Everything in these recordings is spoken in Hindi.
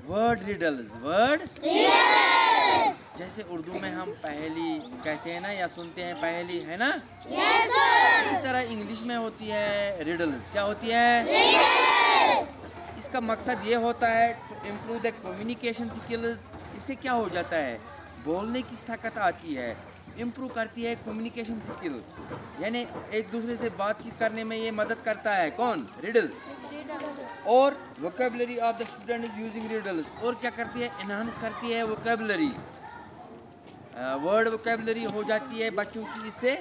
Word riddles. वर्ड जैसे उर्दू में हम पहेली कहते हैं ना, या सुनते हैं पहेली, है ना? इसी तरह इंग्लिश में होती है रिडल्स। क्या होती है? इसका मकसद ये होता है to improve the communication skills. इससे क्या हो जाता है? बोलने की ताकत आती है, इम्प्रूव करती है कम्युनिकेशन स्किल, यानी एक दूसरे से बातचीत करने में ये मदद करता है। कौन? रिडल। और vocabulary of the student is using riddles. और क्या करती है? एनहांस करती है वोकेबलरी। वर्ड वोकेबलरी हो जाती है बच्चों की इससे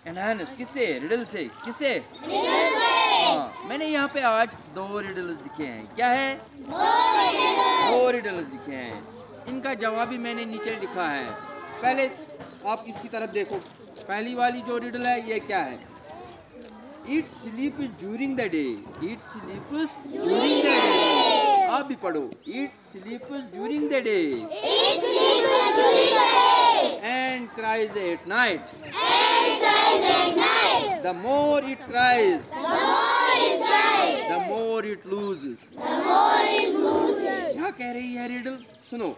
एनहांस। किससे? रिडल से। किससे? हाँ, मैंने यहाँ पे आज 2 रिडल्स दिखे हैं। क्या है? 2 रिडल्स दिखे हैं। इनका जवाब भी मैंने नीचे लिखा है। पहले आप इसकी तरफ देखो। पहली वाली जो रिडल है ये क्या है? It sleeps during the day. It sleeps during the day. आप भी पढ़ो। It sleeps during the day. It sleeps during the day. And cries at night. And cries at night. The more it cries. The more it cries. The more it loses. The more it loses. क्या कह रही है रिडल? सुनो।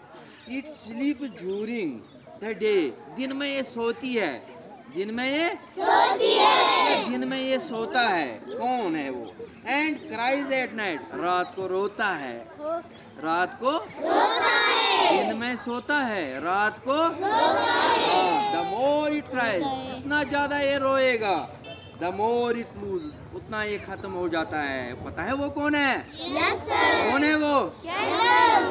It sleeps during the day. दिन में ये सोती है। दिन में ये सोती है। दिन में ये सोता है। कौन है वो? And cries at night. रात को रोता है। रात को रोता है। दिन में सोता है, रात को रोता है। द मोर इट क्राइज, जितना ज्यादा ये रोएगा, द मोर इट लूज, उतना ये खत्म हो जाता है। पता है वो कौन है? yes, sir. कौन है वो?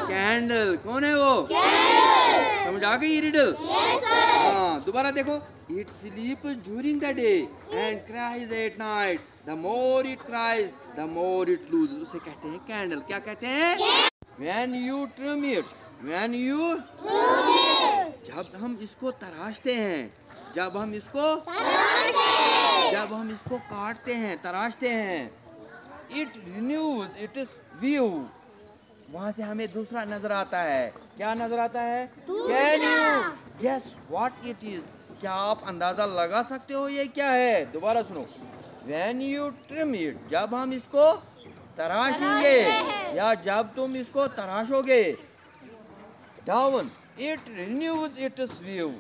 कैंडल। कौन है वो? कैंडल। समझ आ गई रिडल? yes, हाँ, दोबारा देखो। It sleeps during the day and cries at night. The more it cries, the more it loses. उसे कहते हैं कैंडल। क्या कहते हैं? When you trim it. When you trim it. जब हम इसको तराशते हैं, जब हम इसको काटते हैं, तराशते हैं, it renews its view. वहाँ से हमें दूसरा नजर आता है। क्या नजर आता है? Can you guess what it is? क्या आप अंदाजा लगा सकते हो ये क्या है? दोबारा सुनो। When you trim it, जब हम इसको तराशेंगे या जब तुम इसको तराशोगे। Down, it renews its view.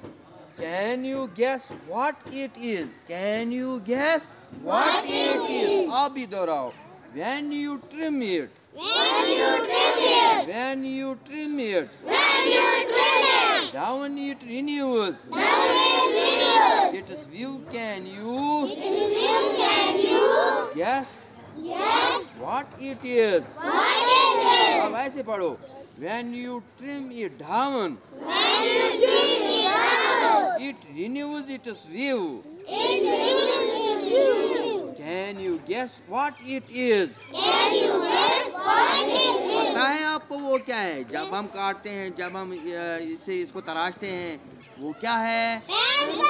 Can you guess what it is? Can you guess what it is? आप भी दोहराओ। When you trim it. When you trim it. When you trim it. When you trim it. Down it renews. Down it renews. Its view. Can you? Its view. Can you? Guess. Yes. What it is? What it is? अब ऐसे पढ़ो। When you trim it down. When you trim it down. It renews its view. It renews its view. Can you guess what it is? Can you guess what it is? पता है आपको वो क्या है? जब हम काटते हैं, जब हम इसको तराशते हैं, वो क्या है? पेंसिल।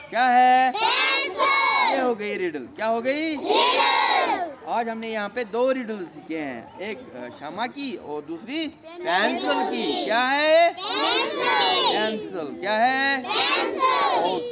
क्या है? पेंसिल। ये हो गई रिडल। क्या हो गई? रिडल। आज हमने यहाँ पे 2 रिडल सीखे हैं, एक शमा की और दूसरी पेंसिल की। क्या है? पेंसिल। पेंसिल। क्या है? पेंसिल।